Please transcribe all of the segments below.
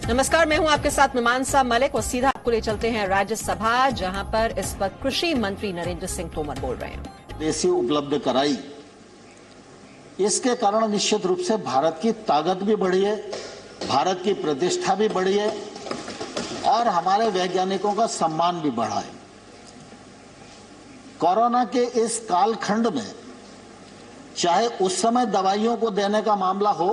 नमस्कार, मैं हूं आपके साथ मीमांसा मलिक और सीधा आपको ले चलते हैं राज्यसभा, जहां पर इस वक्त कृषि मंत्री नरेंद्र सिंह तोमर बोल रहे हैं। देशी उपलब्ध कराई, इसके कारण निश्चित रूप से भारत की ताकत भी बढ़ी है, भारत की प्रतिष्ठा भी बढ़ी है और हमारे वैज्ञानिकों का सम्मान भी बढ़ा है। कोरोना के इस कालखंड में चाहे उस समय दवाइयों को देने का मामला हो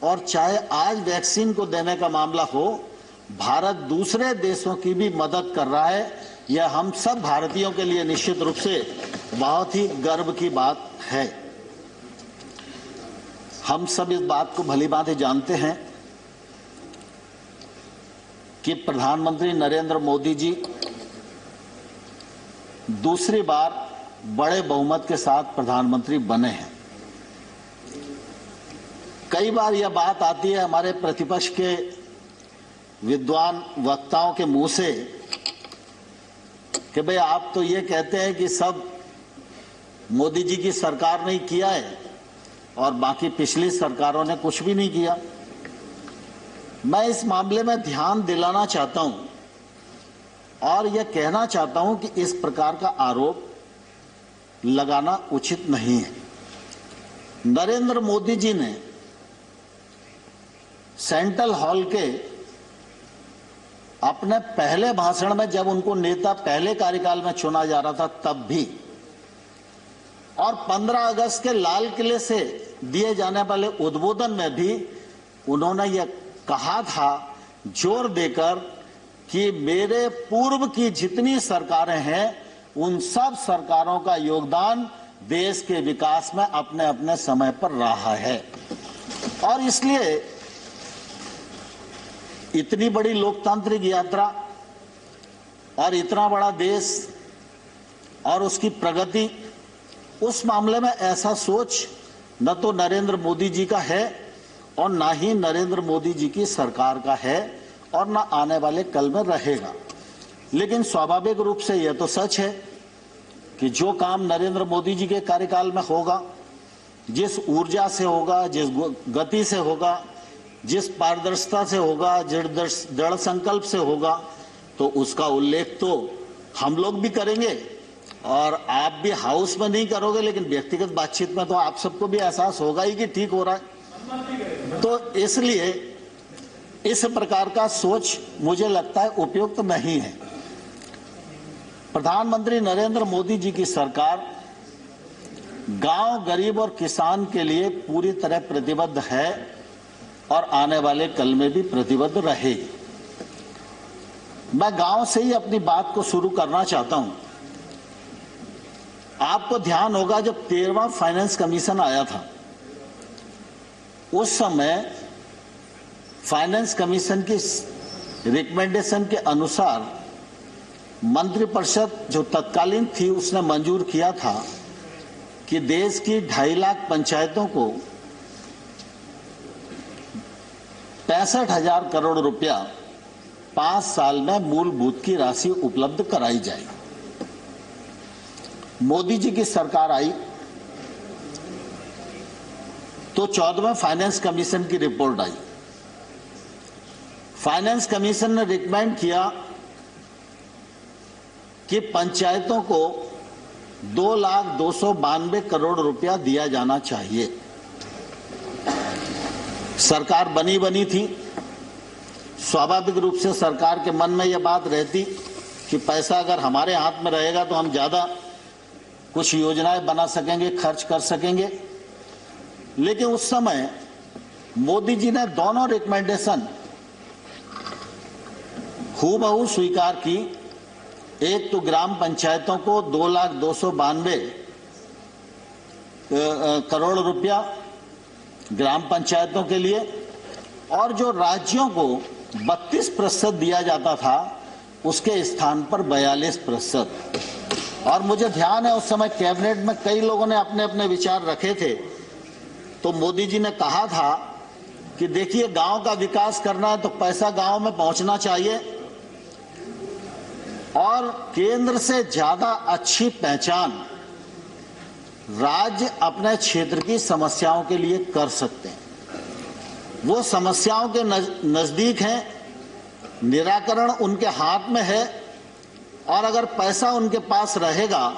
और चाहे आज वैक्सीन को देने का मामला हो, भारत दूसरे देशों की भी मदद कर रहा है। यह हम सब भारतीयों के लिए निश्चित रूप से बहुत ही गर्व की बात है। हम सब इस बात को भलीभांति जानते हैं कि प्रधानमंत्री नरेंद्र मोदी जी दूसरी बार बड़े बहुमत के साथ प्रधानमंत्री बने हैं। कई बार यह बात आती है हमारे प्रतिपक्ष के विद्वान वक्ताओं के मुंह से कि भाई आप तो ये कहते हैं कि सब मोदी जी की सरकार ने किया है और बाकी पिछली सरकारों ने कुछ भी नहीं किया। मैं इस मामले में ध्यान दिलाना चाहता हूं और यह कहना चाहता हूं कि इस प्रकार का आरोप लगाना उचित नहीं है। नरेंद्र मोदी जी ने सेंट्रल हॉल के अपने पहले भाषण में, जब उनको नेता पहले कार्यकाल में चुना जा रहा था तब भी, और 15 अगस्त के लाल किले से दिए जाने वाले उद्बोधन में भी उन्होंने यह कहा था जोर देकर कि मेरे पूर्व की जितनी सरकारें हैं उन सब सरकारों का योगदान देश के विकास में अपने अपने समय पर रहा है और इसलिए इतनी बड़ी लोकतांत्रिक यात्रा और इतना बड़ा देश और उसकी प्रगति, उस मामले में ऐसा सोच न तो नरेंद्र मोदी जी का है और ना ही नरेंद्र मोदी जी की सरकार का है और ना आने वाले कल में रहेगा। लेकिन स्वाभाविक रूप से यह तो सच है कि जो काम नरेंद्र मोदी जी के कार्यकाल में होगा, जिस ऊर्जा से होगा, जिस गति से होगा, जिस पारदर्शिता से होगा, दृढ़ संकल्प से होगा, तो उसका उल्लेख तो हम लोग भी करेंगे और आप भी हाउस में नहीं करोगे, लेकिन व्यक्तिगत बातचीत में तो आप सबको भी एहसास होगा ही कि ठीक हो रहा है। तो इसलिए इस प्रकार का सोच मुझे लगता है उपयुक्त नहीं है। प्रधानमंत्री नरेंद्र मोदी जी की सरकार गांव, गरीब और किसान के लिए पूरी तरह प्रतिबद्ध है और आने वाले कल में भी प्रतिबद्ध रहेगी। मैं गांव से ही अपनी बात को शुरू करना चाहता हूं। आपको ध्यान होगा जब 13वां फाइनेंस कमीशन आया था, उस समय फाइनेंस कमीशन की रिकमेंडेशन के अनुसार मंत्रिपरिषद जो तत्कालीन थी उसने मंजूर किया था कि देश की 2.5 लाख पंचायतों को 65,000 करोड़ रुपया 5 साल में मूलभूत की राशि उपलब्ध कराई जाए। मोदी जी की सरकार आई तो 14वें फाइनेंस कमीशन की रिपोर्ट आई। फाइनेंस कमीशन ने रिकमेंड किया कि पंचायतों को 2,292 करोड़ रुपया दिया जाना चाहिए। सरकार बनी थी, स्वाभाविक रूप से सरकार के मन में यह बात रहती कि पैसा अगर हमारे हाथ में रहेगा तो हम ज्यादा कुछ योजनाएं बना सकेंगे, खर्च कर सकेंगे। लेकिन उस समय मोदी जी ने दोनों रिकमेंडेशन हूबहू स्वीकार की। एक तो ग्राम पंचायतों को 2,292 करोड़ रुपया ग्राम पंचायतों के लिए और जो राज्यों को 32% दिया जाता था उसके स्थान पर 42%। और मुझे ध्यान है उस समय कैबिनेट में कई लोगों ने अपने अपने विचार रखे थे। तो मोदी जी ने कहा था कि देखिए, गांव का विकास करना है तो पैसा गांव में पहुंचना चाहिए और केंद्र से ज्यादा अच्छी पहचान राज्य अपने क्षेत्र की समस्याओं के लिए कर सकते हैं। वो समस्याओं के नजदीक हैं, निराकरण उनके हाथ में है, और अगर पैसा उनके पास रहेगा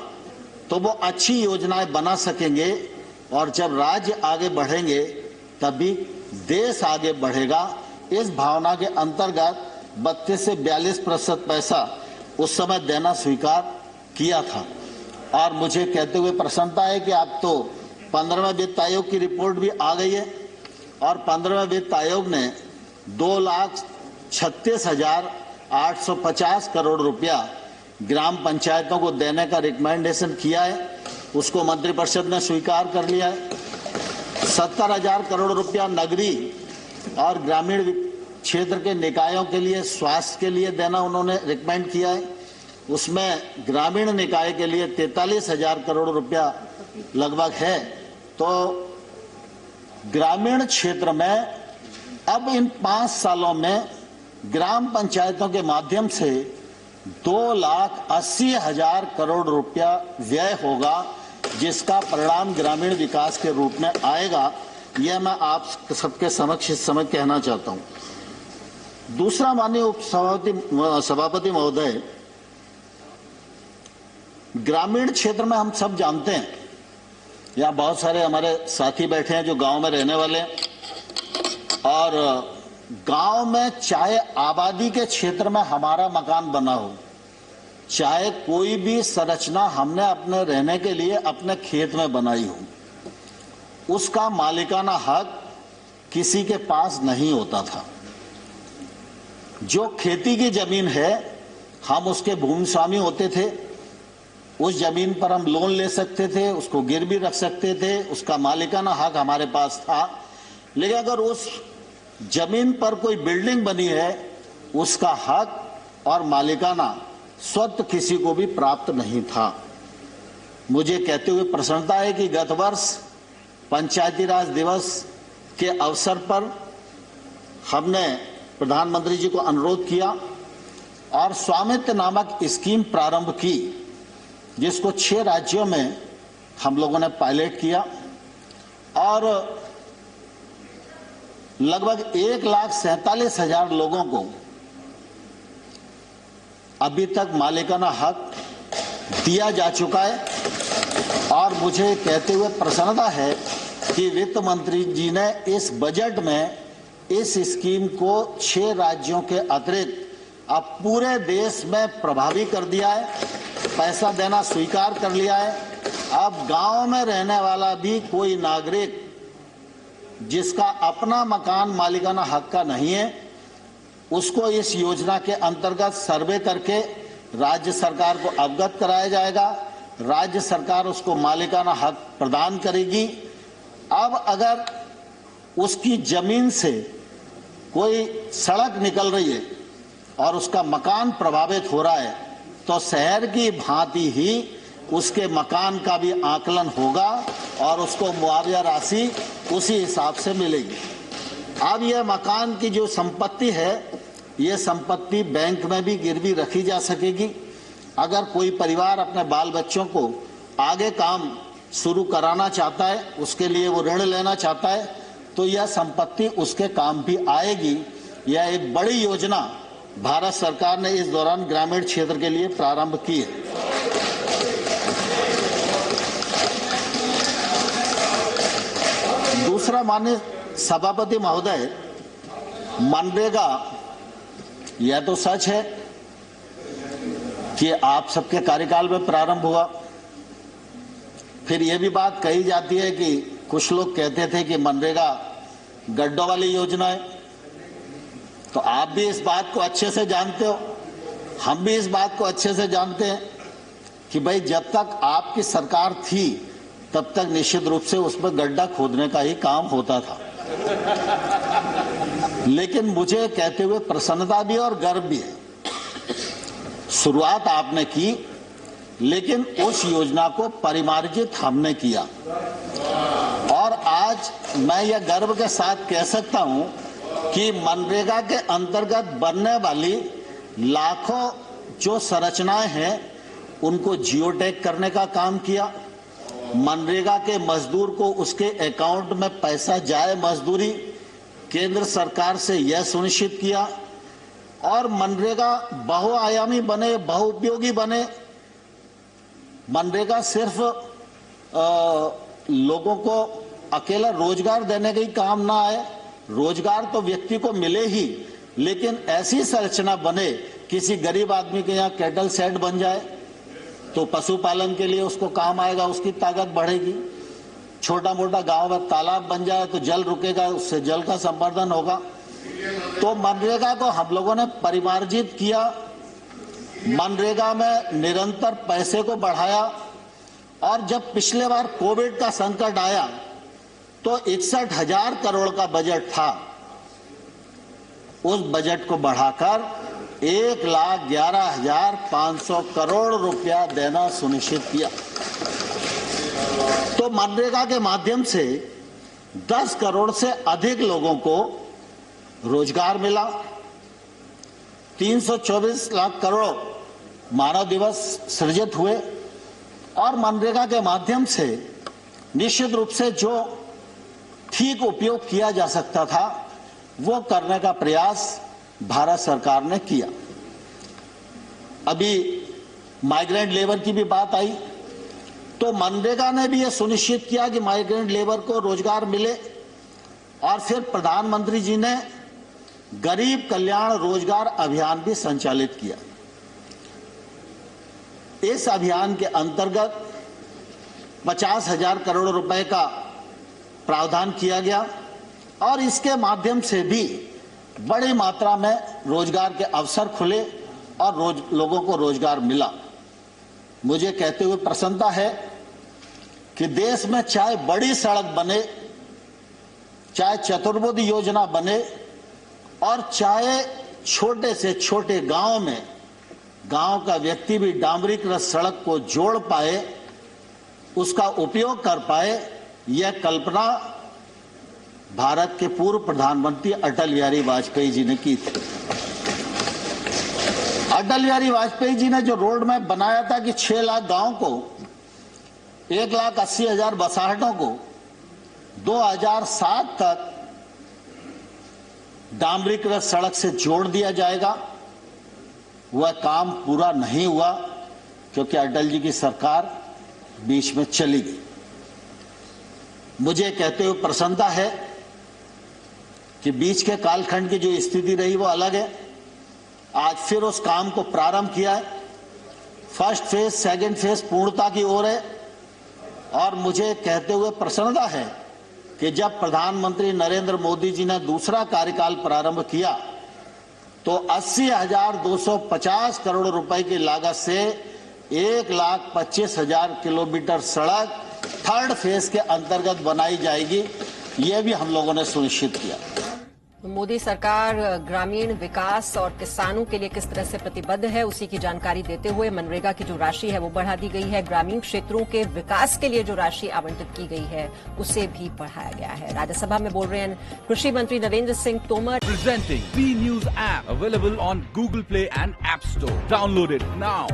तो वो अच्छी योजनाएं बना सकेंगे, और जब राज्य आगे बढ़ेंगे तभी देश आगे बढ़ेगा। इस भावना के अंतर्गत 32 से 42% पैसा उस समय देना स्वीकार किया था। और मुझे कहते हुए प्रसन्नता है कि अब तो 15वें वित्त आयोग की रिपोर्ट भी आ गई है, और 15वें वित्त आयोग ने 2,36,850 करोड़ रुपया ग्राम पंचायतों को देने का रिकमेंडेशन किया है। उसको मंत्रिपरिषद ने स्वीकार कर लिया है। 70,000 करोड़ रुपया नगरीय और ग्रामीण क्षेत्र के निकायों के लिए स्वास्थ्य के लिए देना उन्होंने रिकमेंड किया है। उसमें ग्रामीण निकाय के लिए 43,000 करोड़ रुपया लगभग है। तो ग्रामीण क्षेत्र में अब इन 5 सालों में ग्राम पंचायतों के माध्यम से 2,80,000 करोड़ रुपया व्यय होगा, जिसका परिणाम ग्रामीण विकास के रूप में आएगा। यह मैं आप सबके समक्ष इस समय कहना चाहता हूं। दूसरा, माननीय सभापति महोदय, ग्रामीण क्षेत्र में हम सब जानते हैं, या बहुत सारे हमारे साथी बैठे हैं जो गांव में रहने वाले हैं, और गांव में चाहे आबादी के क्षेत्र में हमारा मकान बना हो, चाहे कोई भी संरचना हमने अपने रहने के लिए अपने खेत में बनाई हो, उसका मालिकाना हक किसी के पास नहीं होता था। जो खेती की जमीन है, हम उसके भूमि स्वामी होते थे, उस जमीन पर हम लोन ले सकते थे, उसको गिरवी रख सकते थे, उसका मालिकाना हक हमारे पास था। लेकिन अगर उस जमीन पर कोई बिल्डिंग बनी है, उसका हक और मालिकाना स्वतः किसी को भी प्राप्त नहीं था। मुझे कहते हुए प्रसन्नता है कि गत वर्ष पंचायती राज दिवस के अवसर पर हमने प्रधानमंत्री जी को अनुरोध किया और स्वामित्व नामक स्कीम प्रारंभ की, जिसको 6 राज्यों में हम लोगों ने पायलट किया, और लगभग 1,47,000 लोगों को अभी तक मालिकाना हक दिया जा चुका है। और मुझे कहते हुए प्रसन्नता है कि वित्त मंत्री जी ने इस बजट में इस स्कीम को 6 राज्यों के अतिरिक्त अब पूरे देश में प्रभावी कर दिया है, पैसा देना स्वीकार कर लिया है। अब गांव में रहने वाला भी कोई नागरिक जिसका अपना मकान मालिकाना हक का नहीं है, उसको इस योजना के अंतर्गत सर्वे करके राज्य सरकार को अवगत कराया जाएगा। राज्य सरकार उसको मालिकाना हक प्रदान करेगी। अब अगर उसकी जमीन से कोई सड़क निकल रही है और उसका मकान प्रभावित हो रहा है, तो शहर की भांति ही उसके मकान का भी आकलन होगा और उसको मुआवजा राशि उसी हिसाब से मिलेगी। अब यह मकान की जो संपत्ति है, ये संपत्ति बैंक में भी गिरवी रखी जा सकेगी। अगर कोई परिवार अपने बाल बच्चों को आगे काम शुरू कराना चाहता है, उसके लिए वो ऋण लेना चाहता है, तो यह संपत्ति उसके काम भी आएगी। यह एक बड़ी योजना भारत सरकार ने इस दौरान ग्रामीण क्षेत्र के लिए प्रारंभ की है। दूसरा, माननीय सभापति महोदय, मनरेगा, यह तो सच है कि आप सबके कार्यकाल में प्रारंभ हुआ। फिर यह भी बात कही जाती है कि कुछ लोग कहते थे कि मनरेगा गड्ढों वाली योजना है। तो आप भी इस बात को अच्छे से जानते हो, हम भी इस बात को अच्छे से जानते हैं कि भाई जब तक आपकी सरकार थी तब तक निश्चित रूप से उसमें गड्ढा खोदने का ही काम होता था। लेकिन मुझे कहते हुए प्रसन्नता भी और गर्व भी है, शुरुआत आपने की, लेकिन उस योजना को परिमार्जित हमने किया। और आज मैं यह गर्व के साथ कह सकता हूं कि मनरेगा के अंतर्गत बनने वाली लाखों जो संरचनाएं हैं, उनको जियोटैग करने का काम किया। मनरेगा के मजदूर को उसके अकाउंट में पैसा जाए मजदूरी केंद्र सरकार से यह सुनिश्चित किया और मनरेगा बहुआयामी बने, बहुउपयोगी बने। मनरेगा सिर्फ लोगों को अकेला रोजगार देने का ही काम ना आए, रोजगार तो व्यक्ति को मिले ही, लेकिन ऐसी संरचना बने, किसी गरीब आदमी के यहाँ कैटल शेड बन जाए तो पशुपालन के लिए उसको काम आएगा, उसकी ताकत बढ़ेगी। छोटा मोटा गांव में तालाब बन जाए तो जल रुकेगा, उससे जल का संवर्धन होगा। तो मनरेगा को हम लोगों ने परिमार्जित किया, मनरेगा में निरंतर पैसे को बढ़ाया और जब पिछले बार कोविड का संकट आया तो 61,000 करोड़ का बजट था, उस बजट को बढ़ाकर 1,11,500 करोड़ रुपया देना सुनिश्चित किया। तो मनरेगा के माध्यम से 10 करोड़ से अधिक लोगों को रोजगार मिला, 324 लाख करोड़ मानव दिवस सृजित हुए और मनरेगा के माध्यम से निश्चित रूप से जो ठीक उपयोग किया जा सकता था वो करने का प्रयास भारत सरकार ने किया। अभी माइग्रेंट लेबर की भी बात आई तो मनरेगा ने भी यह सुनिश्चित किया कि माइग्रेंट लेबर को रोजगार मिले और फिर प्रधानमंत्री जी ने गरीब कल्याण रोजगार अभियान भी संचालित किया। इस अभियान के अंतर्गत 50,000 करोड़ रुपए का प्रावधान किया गया और इसके माध्यम से भी बड़ी मात्रा में रोजगार के अवसर खुले और लोगों को रोजगार मिला। मुझे कहते हुए प्रसन्नता है कि देश में चाहे बड़ी सड़क बने, चाहे चतुर्भुज योजना बने और चाहे छोटे से छोटे गांव में गांव का व्यक्ति भी डामरीकृत सड़क को जोड़ पाए, उसका उपयोग कर पाए, यह कल्पना भारत के पूर्व प्रधानमंत्री अटल बिहारी वाजपेयी जी ने की थी। अटल बिहारी वाजपेयी जी ने जो रोड मैप बनाया था कि 6 लाख गांव को, 1,80,000 बसाहटों को 2007 तक डामरीकृत सड़क से जोड़ दिया जाएगा, वह काम पूरा नहीं हुआ क्योंकि अटल जी की सरकार बीच में चली गई। मुझे कहते हुए प्रसन्नता है कि बीच के कालखंड की जो स्थिति रही वो अलग है। आज फिर उस काम को प्रारंभ किया है, फर्स्ट फेज सेकंड फेज पूर्णता की ओर है और मुझे कहते हुए प्रसन्नता है कि जब प्रधानमंत्री नरेंद्र मोदी जी ने दूसरा कार्यकाल प्रारंभ किया तो 80,250 करोड़ रुपए की लागत से 1,25,000 किलोमीटर सड़क थर्ड फेज के अंतर्गत बनाई जाएगी, यह भी हम लोगों ने सुनिश्चित किया। मोदी सरकार ग्रामीण विकास और किसानों के लिए किस तरह से प्रतिबद्ध है, उसी की जानकारी देते हुए मनरेगा की जो राशि है वो बढ़ा दी गई है। ग्रामीण क्षेत्रों के विकास के लिए जो राशि आवंटित की गई है उसे भी बढ़ाया गया है। राज्यसभा में बोल रहे हैं कृषि मंत्री Narendra Singh Tomar. Presenting B News app available on Google Play and App Store. Download it now.